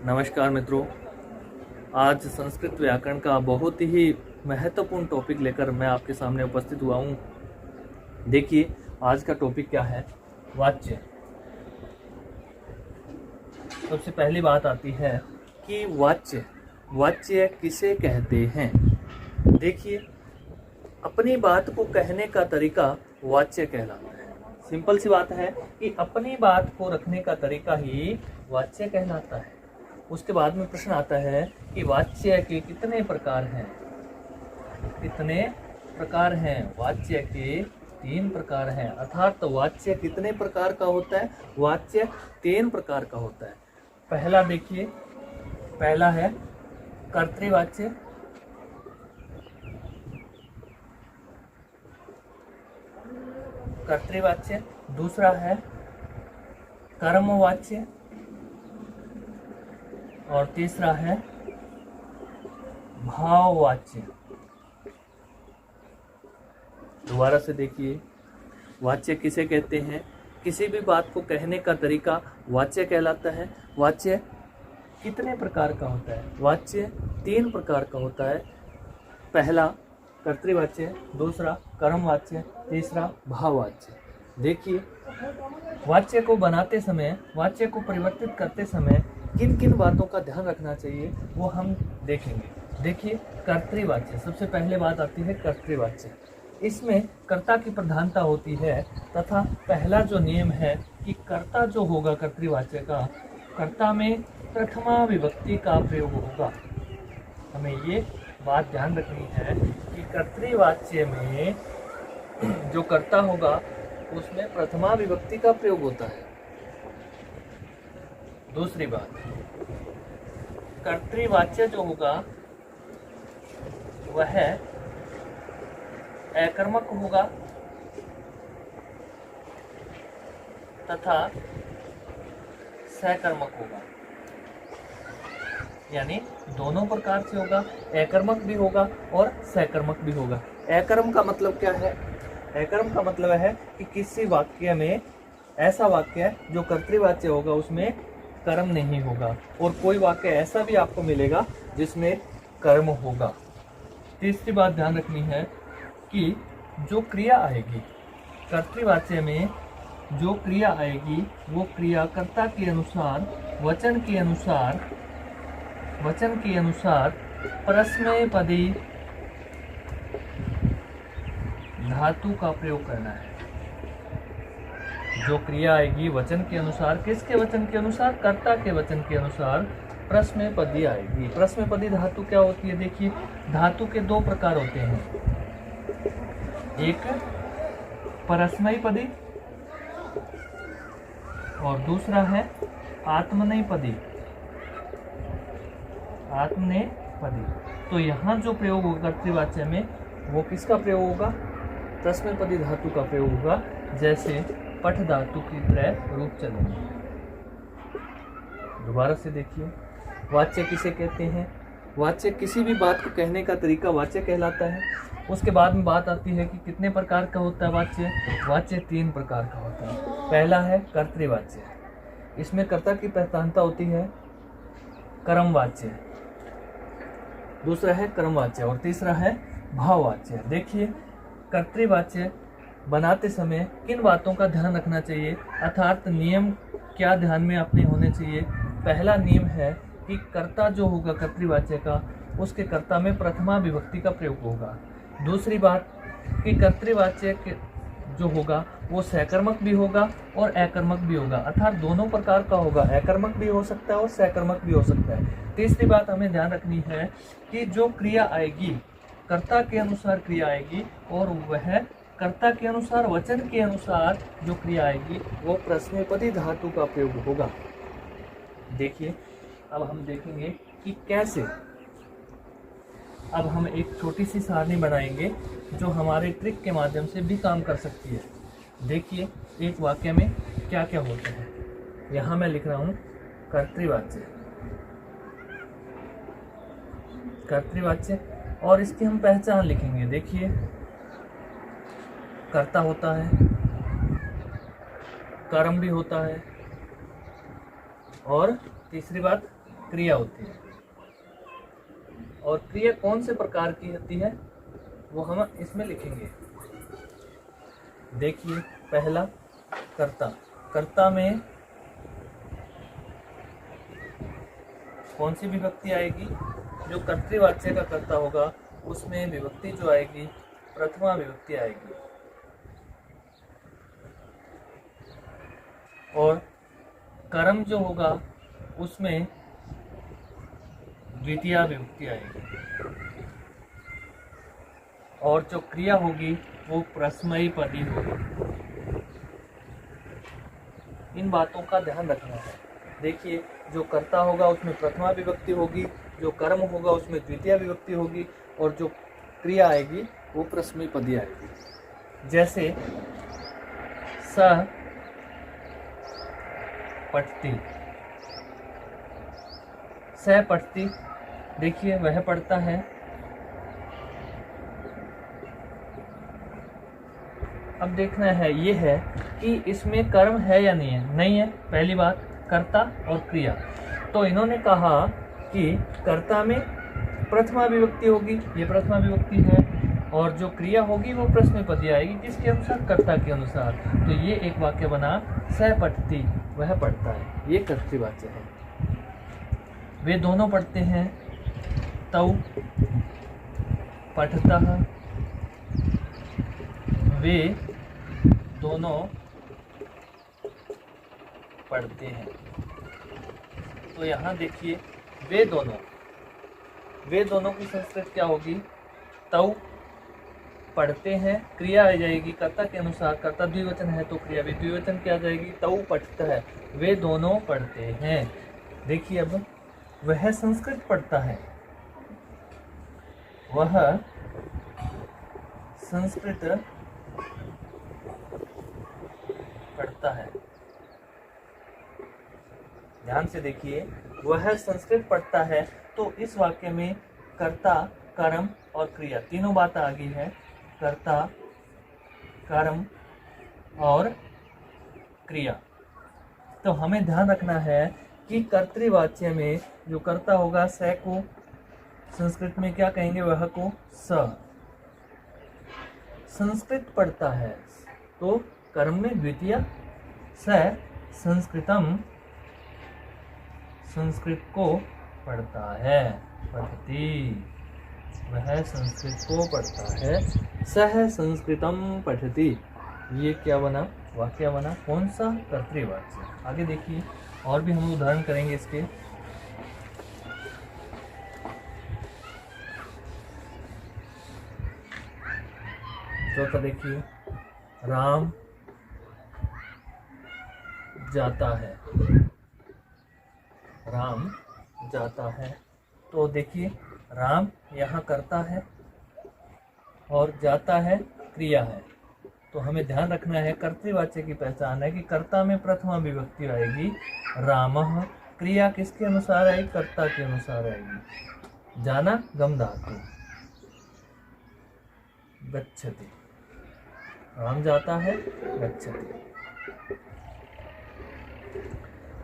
नमस्कार मित्रों। आज संस्कृत व्याकरण का बहुत ही महत्वपूर्ण टॉपिक लेकर मैं आपके सामने उपस्थित हुआ हूँ। देखिए आज का टॉपिक क्या है, वाच्य। सबसे पहली बात आती है कि वाच्य किसे कहते हैं। देखिए अपनी बात को कहने का तरीका वाच्य कहलाता है। सिंपल सी बात है कि अपनी बात को रखने का तरीका ही वाच्य कहलाता है। उसके बाद में प्रश्न आता है कि वाच्य के कितने प्रकार हैं। कितने प्रकार हैं? वाच्य के 3 प्रकार हैं। अर्थात वाच्य कितने प्रकार का होता है? वाच्य 3 प्रकार का होता है। पहला देखिए, पहला है कर्तृवाच्य, दूसरा है कर्मवाच्य और तीसरा है भाववाच्य। दोबारा से देखिए, वाच्य किसे कहते हैं? किसी भी बात को कहने का तरीका वाच्य कहलाता है। वाच्य कितने प्रकार का होता है? वाच्य 3 प्रकार का होता है। पहला कर्तृवाच्य, दूसरा कर्मवाच्य, तीसरा भाववाच्य। देखिए वाच्य को बनाते समय, वाच्य को परिवर्तित करते समय किन किन बातों का ध्यान रखना चाहिए वो हम देखेंगे। देखिए कर्तृवाच्य, सबसे पहले बात आती है कर्तृवाच्य। इसमें कर्ता की प्रधानता होती है तथा पहला जो नियम है कि कर्ता जो होगा कर्तृवाच्य का, कर्ता में प्रथमा विभक्ति का प्रयोग होगा। हमें ये बात ध्यान रखनी है कि कर्तृवाच्य में जो कर्ता होगा उसमें प्रथमा विभक्ति का प्रयोग होता है। दूसरी बात, कर्तृवाच्य जो होगा वह अकर्मक होगा तथा सकर्मक होगा। यानी दोनों प्रकार से होगा, अकर्मक भी होगा और सकर्मक भी होगा। अकर्म का मतलब क्या है? अकर्म का मतलब है कि किसी वाक्य में ऐसा वाक्य है जो कर्तृवाच्य होगा उसमें कर्म नहीं होगा, और कोई वाक्य ऐसा भी आपको मिलेगा जिसमें कर्म होगा। तीसरी बात ध्यान रखनी है कि जो क्रिया आएगी कर्तृवाच्य में, जो क्रिया आएगी वो क्रिया कर्ता के अनुसार, वचन के अनुसार परस्मैपदी धातु का प्रयोग करना है। जो क्रिया आएगी वचन के अनुसार, किसके वचन के अनुसार? कर्ता के वचन के अनुसार परस्मैपदी आएगी। परस्मैपदी धातु क्या होती है? देखिए धातु के 2 प्रकार होते हैं, एक परस्मैपदी और दूसरा है आत्मनेपदी। तो यहाँ जो प्रयोग होगा कर्तृवाच्य में वो किसका प्रयोग होगा? परस्मैपदी धातु का प्रयोग होगा। जैसे पठ धातु की तरह रूप चलेंगे। दोबारा से देखिए, वाच्य किसे कहते हैं? वाच्य किसी भी बात को कहने का तरीका वाच्य कहलाता है। उसके बाद में बात आती है कि कितने प्रकार का होता है वाच्य। वाच्य 3 प्रकार का होता है। पहला है कर्तृवाच्य, इसमें कर्ता की प्रधानता होती है। कर्मवाच्य, दूसरा है कर्मवाच्य और तीसरा है भाववाच्य। देखिए कर्तृवाच्य बनाते समय किन बातों का ध्यान रखना चाहिए, अर्थात नियम क्या ध्यान में अपने होने चाहिए। पहला नियम है कि कर्ता जो होगा कर्तृवाच्य का, उसके कर्ता में प्रथमा विभक्ति का प्रयोग होगा। दूसरी बात कि कर्तृवाच्य जो होगा वो सकर्मक भी होगा और अकर्मक भी होगा, अर्थात दोनों प्रकार का होगा, अकर्मक भी हो सकता है और सकर्मक भी हो सकता है। तीसरी बात हमें ध्यान रखनी है कि जो क्रिया आएगी कर्ता के अनुसार क्रिया आएगी, और वह कर्ता के अनुसार, वचन के अनुसार जो क्रिया आएगी वो परस्मैपदी धातु का प्रयोग होगा। देखिए अब हम देखेंगे कि कैसे। अब हम एक छोटी सी सारणी बनाएंगे जो हमारे ट्रिक के माध्यम से भी काम कर सकती है। देखिए एक वाक्य में क्या क्या होता है। यहाँ मैं लिख रहा हूँ कर्तृवाच्य और इसकी हम पहचान लिखेंगे। देखिए कर्ता होता है, कर्म भी होता है, और तीसरी बात क्रिया होती है। और क्रिया कौन से प्रकार की होती है वो हम इसमें लिखेंगे। देखिए, पहला कर्ता। कर्ता में कौन सी विभक्ति आएगी? जो कर्तृवाच्य का कर्ता होगा उसमें विभक्ति जो आएगी प्रथमा विभक्ति आएगी। और कर्म जो होगा उसमें द्वितीया विभक्ति आएगी। और जो क्रिया होगी वो प्रश्मयी पदी होगी। इन बातों का ध्यान रखना है। देखिए, जो कर्ता होगा उसमें प्रथमा विभक्ति होगी, जो कर्म होगा उसमें द्वितीय विभक्ति होगी, और जो क्रिया आएगी वो प्रश्मयी पदी आएगी। जैसे स पठती, स पठती, देखिए वह पढ़ता है। अब देखना है ये है कि इसमें कर्म है या नहीं है। नहीं है, पहली बात, कर्ता और क्रिया। तो इन्होंने कहा कि कर्ता में प्रथमा विभक्ति होगी, ये प्रथमा विभक्ति है, और जो क्रिया होगी वो प्रश्नपदी आएगी, किसके अनुसार? कर्ता के अनुसार। तो ये एक वाक्य बना, सह पठती, वह पढ़ता है, ये कर्तृवाच्य है। वे दोनों पढ़ते हैं, तौ पठतः, वे दोनों पढ़ते हैं। तो यहाँ देखिए, वे दोनों की संस्कृत क्या होगी? तौ पढ़ते हैं, क्रिया आ जाएगी कर्ता के अनुसार, कर्ता द्विवचन है तो क्रिया भी द्विवचन की आ जाएगी। तौ पठता है, वे दोनों पढ़ते हैं। देखिए, अब वह संस्कृत पढ़ता है, वह संस्कृत पढ़ता है। ध्यान से देखिए, वह संस्कृत पढ़ता है, तो इस वाक्य में कर्ता, कर्म और क्रिया तीनों बात आ गई है। कर्ता, कर्म और क्रिया। तो हमें ध्यान रखना है कि कर्तृवाच्य में जो कर्ता होगा स को संस्कृत में क्या कहेंगे? वह को स। संस्कृत पढ़ता है तो कर्म में द्वितीय स संस्कृतम, संस्कृत को पढ़ता है, पठती, वह संस्कृत को पढ़ता है। सह संस्कृतम पठती, ये क्या बना? वाक्य बना। कौन सा? कर्तृवाच्य। आगे देखिए, और भी हम उदाहरण करेंगे इसके। चौथा देखिए, राम जाता है, राम जाता है। तो देखिए, राम यहाँ करता है और जाता है क्रिया है। तो हमें ध्यान रखना है, कर्तृवाच्य की पहचान है कि कर्ता में प्रथमा विभक्ति आएगी रामः, क्रिया किसके अनुसार आएगी? कर्ता के अनुसार आएगी। जाना गम धातु, गच्छति, राम जाता है, गच्छति।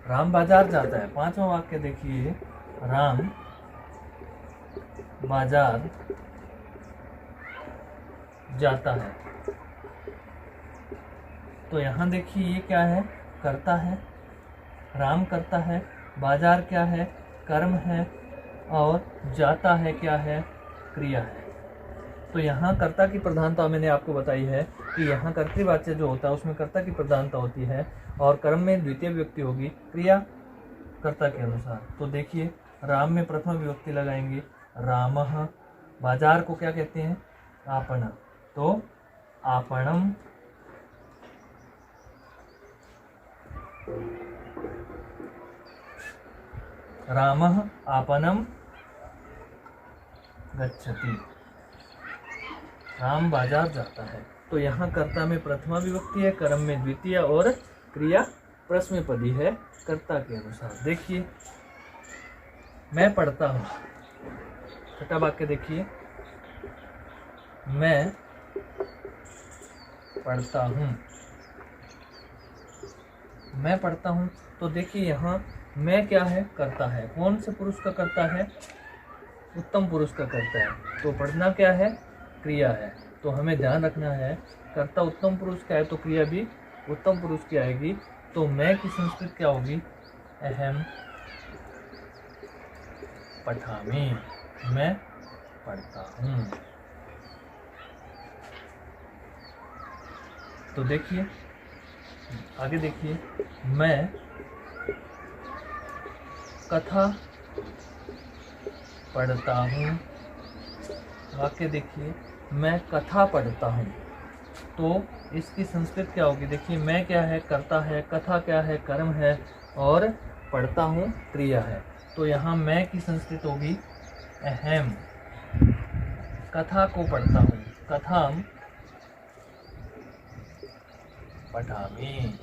राम बाजार जाता है। पांचवा वाक्य देखिए, राम बाजार जाता है। तो यहाँ देखिए, ये क्या है? करता है, राम करता है, बाजार क्या है? कर्म है, और जाता है क्या है? क्रिया है। तो यहाँ कर्ता की प्रधानता मैंने आपको बताई है कि यहाँ कर्तृवाच्य जो होता है उसमें कर्ता की प्रधानता होती है, और कर्म में द्वितीय विभक्ति होगी, क्रिया कर्ता के अनुसार। तो देखिए, राम में प्रथम विभक्ति लगाएंगे, रामः। बाजार को क्या कहते हैं? आपण। तो आपणम, रामः आपणम गच्छति, राम बाजार जाता है। तो यहाँ कर्ता में प्रथमा विभक्ति है, कर्म में द्वितीय, और क्रिया प्रश्नपदी है कर्ता के अनुसार। देखिए, मैं पढ़ता हूँ। छठा वाक्य देखिए, मैं पढ़ता हूँ। मैं पढ़ता हूँ। तो देखिए, यहाँ मैं क्या है, करता है। कौन से पुरुष का करता है, उत्तम पुरुष का करता है। तो पढ़ना क्या है, क्रिया है। तो हमें ध्यान रखना है, कर्ता उत्तम पुरुष का है तो क्रिया भी उत्तम पुरुष की आएगी। तो मैं की संस्कृत क्या होगी, अहम पठामि, मैं पढ़ता हूँ। तो देखिए आगे देखिए, मैं कथा पढ़ता हूँ। वाक्य देखिए, मैं कथा पढ़ता हूँ। तो इसकी संस्कृत क्या होगी, देखिए मैं क्या है, करता है, कथा क्या है, कर्म है, और पढ़ता हूँ क्रिया है। तो यहाँ मैं की संस्कृत होगी अहम कथा को पढ़ता हूँ, कथाम पठामि।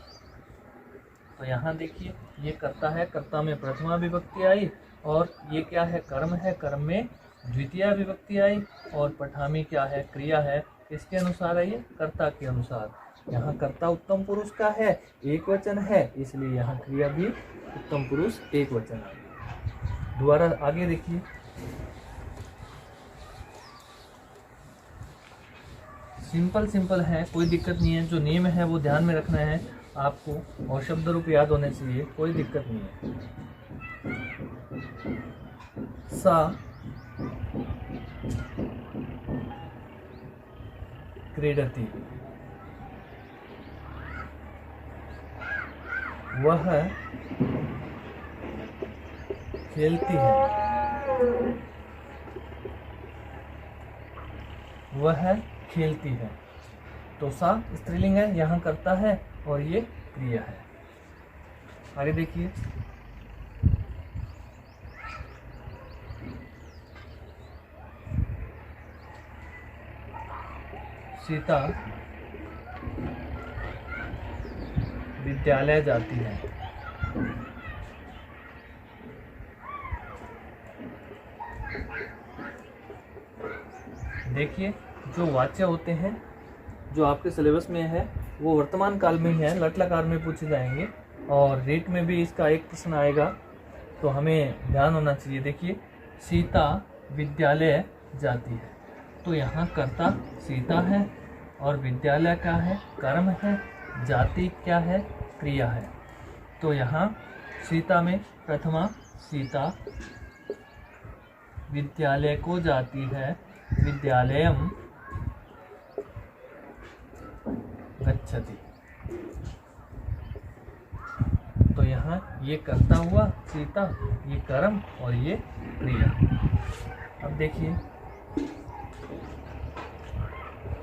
तो यहाँ देखिए ये कर्ता है, कर्ता में प्रथमा विभक्ति आई, और ये क्या है, कर्म है, कर्म में द्वितीय विभक्ति आई, और पठामि क्या है, क्रिया है। किसके अनुसार है ये, कर्ता के अनुसार। यहाँ कर्ता उत्तम पुरुष का है, एक वचन है, इसलिए यहाँ क्रिया भी उत्तम पुरुष एक वचन है। दोबारा आगे देखिए, सिंपल है, कोई दिक्कत नहीं है। जो नियम है वो ध्यान में रखना है आपको, और शब्द रूप याद होने चाहिए, कोई दिक्कत नहीं है। सा क्रीडति, वह खेलती है, वह खेलती है। तो सा स्त्रीलिंग है, यहाँ करता है, और ये क्रिया है। आगे देखिए, सीता विद्यालय जाती है। देखिए जो वाच्य होते हैं जो आपके सिलेबस में है वो वर्तमान काल में ही है, लट लकार में पूछे जाएंगे, और रेट में भी इसका एक प्रश्न आएगा, तो हमें ध्यान होना चाहिए। देखिए सीता विद्यालय जाती है, तो यहाँ कर्ता सीता है, और विद्यालय क्या है, कर्म है, जाति क्या है, क्रिया है। तो यहाँ सीता में प्रथमा सीता विद्यालय को जाती है, विद्यालयम गच्छति। तो यहाँ ये कर्ता हुआ सीता, ये कर्म, और ये क्रिया। अब देखिए,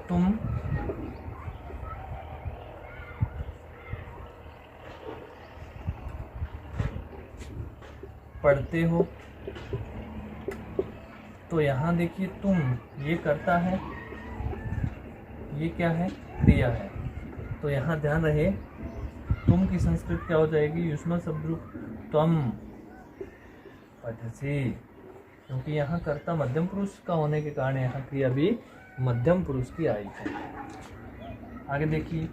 तुम पढ़ते हो। तो यहाँ देखिए तुम ये करता है, ये क्या है, क्रिया है। तो यहाँ ध्यान रहे, तुम की संस्कृत क्या हो जाएगी, युष्मल शब्द रूप त्वम पठसि, क्योंकि यहाँ कर्ता मध्यम पुरुष का होने के कारण यहाँ क्रिया भी मध्यम पुरुष की आई है। आगे देखिए,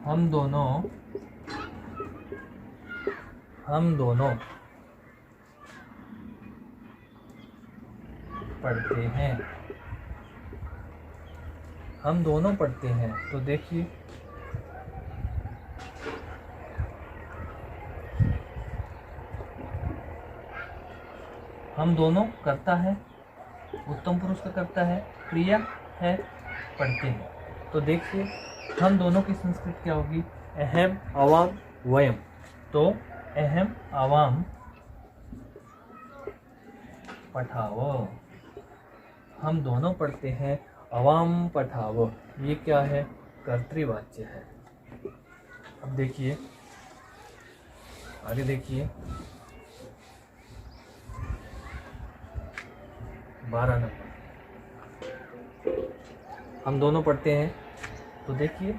हम दोनों पढ़ते हैं, हम दोनों पढ़ते हैं। तो देखिए हम दोनों करता है, उत्तम पुरुष का करता है, क्रिया है, पढ़ते हैं। तो देखिए हम दोनों की संस्कृत क्या होगी, अहम अवाम वयम। तो अहम अवाम पठावो, हम दोनों पढ़ते हैं, अवाम पठावो, ये क्या है, कर्तृवाच्य है। अब देखिए आगे देखिए, 12 नंबर, हम दोनों पढ़ते हैं। तो देखिए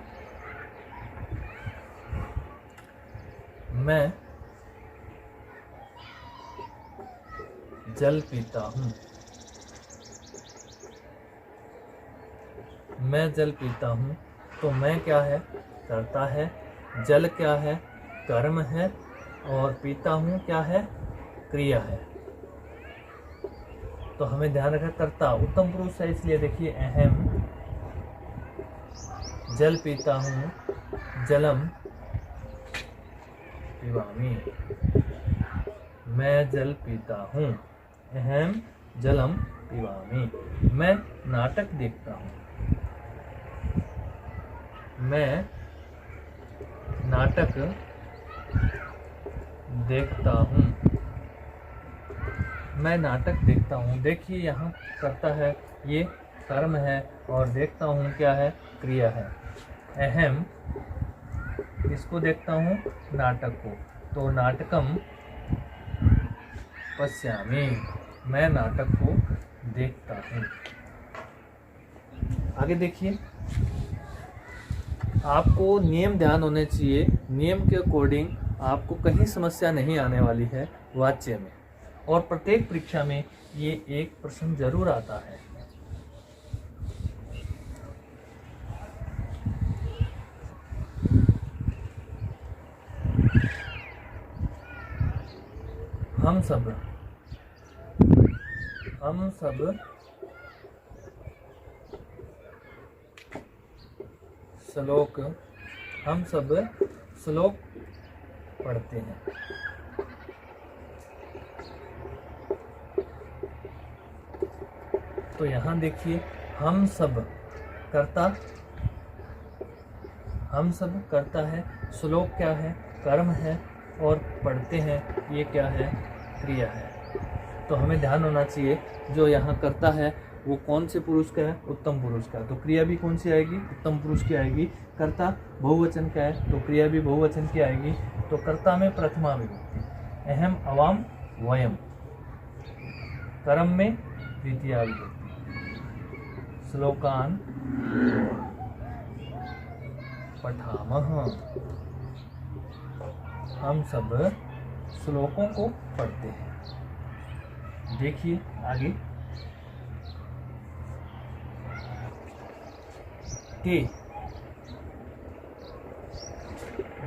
मैं जल पीता हूँ, मैं जल पीता हूँ। तो मैं क्या है, करता है, जल क्या है? कर्म है, और पीता हूँ क्या है? क्रिया है। तो हमें ध्यान रखना कर्ता उत्तम पुरुष है, इसलिए देखिए अहम जल पीता हूँ, जलम पिबामी। मैं जल पीता हूँ, अहम जलम पिबामी। मैं नाटक देखता हूँ, मैं नाटक देखता हूँ, मैं नाटक देखता हूँ। देखिए यहाँ करता है, ये कर्म है, और देखता हूँ क्या है? क्रिया है। अहम किसको देखता हूँ? नाटक को। तो नाटकम पश्यामि, मैं नाटक को देखता हूँ। आगे देखिए, आपको नियम ध्यान होने चाहिए। नियम के अकॉर्डिंग आपको कहीं समस्या नहीं आने वाली है वाच्य में, और प्रत्येक परीक्षा में ये एक प्रश्न जरूर आता है। हम सब श्लोक पढ़ते हैं। तो यहाँ देखिए, हम सब करता है, श्लोक क्या है? कर्म है, और पढ़ते हैं ये क्या है? क्रिया है। तो हमें ध्यान होना चाहिए, जो यहाँ करता है वो कौन से पुरुष का है? उत्तम पुरुष का। तो क्रिया भी कौन सी आएगी? उत्तम पुरुष की आएगी। कर्ता बहुवचन का है, तो क्रिया भी बहुवचन की आएगी। तो कर्ता में प्रथमा विभक्ति, अहम अवाम वयम। कर्म में द्वितीया विभक्ति, श्लोकान पठामः। हम सब श्लोकों को पढ़ते हैं। देखिए आगे, ते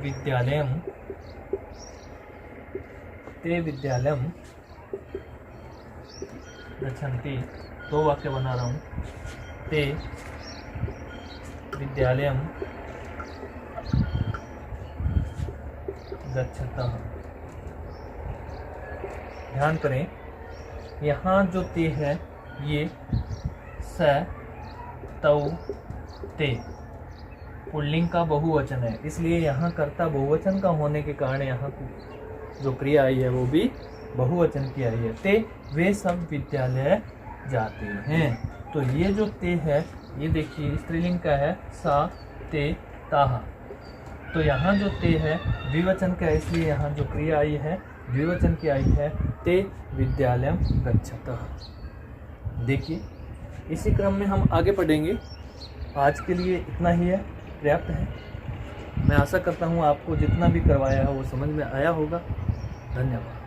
विद्यालयम गच्छन्ति। दो वाक्य बना रहा हूँ। ते विद्यालयम गच्छतः। ध्यान करें, यहाँ जो ते है ये स तौ ते पुल्लिंग का बहुवचन है, इसलिए यहाँ कर्ता बहुवचन का होने के कारण यहाँ जो क्रिया आई है वो भी बहुवचन की आई है। ते वे सब विद्यालय जाते हैं। तो ये जो ते है, ये देखिए स्त्रीलिंग का है, सा ते ताहा। तो यहाँ जो ते है द्विवचन का है, इसलिए यहाँ जो क्रिया आई है द्विवचन की आई है, ते विद्यालयम गच्छतः। देखिए इसी क्रम में हम आगे पढ़ेंगे। आज के लिए इतना ही है, पर्याप्त है। मैं आशा करता हूँ आपको जितना भी करवाया है वो समझ में आया होगा। धन्यवाद।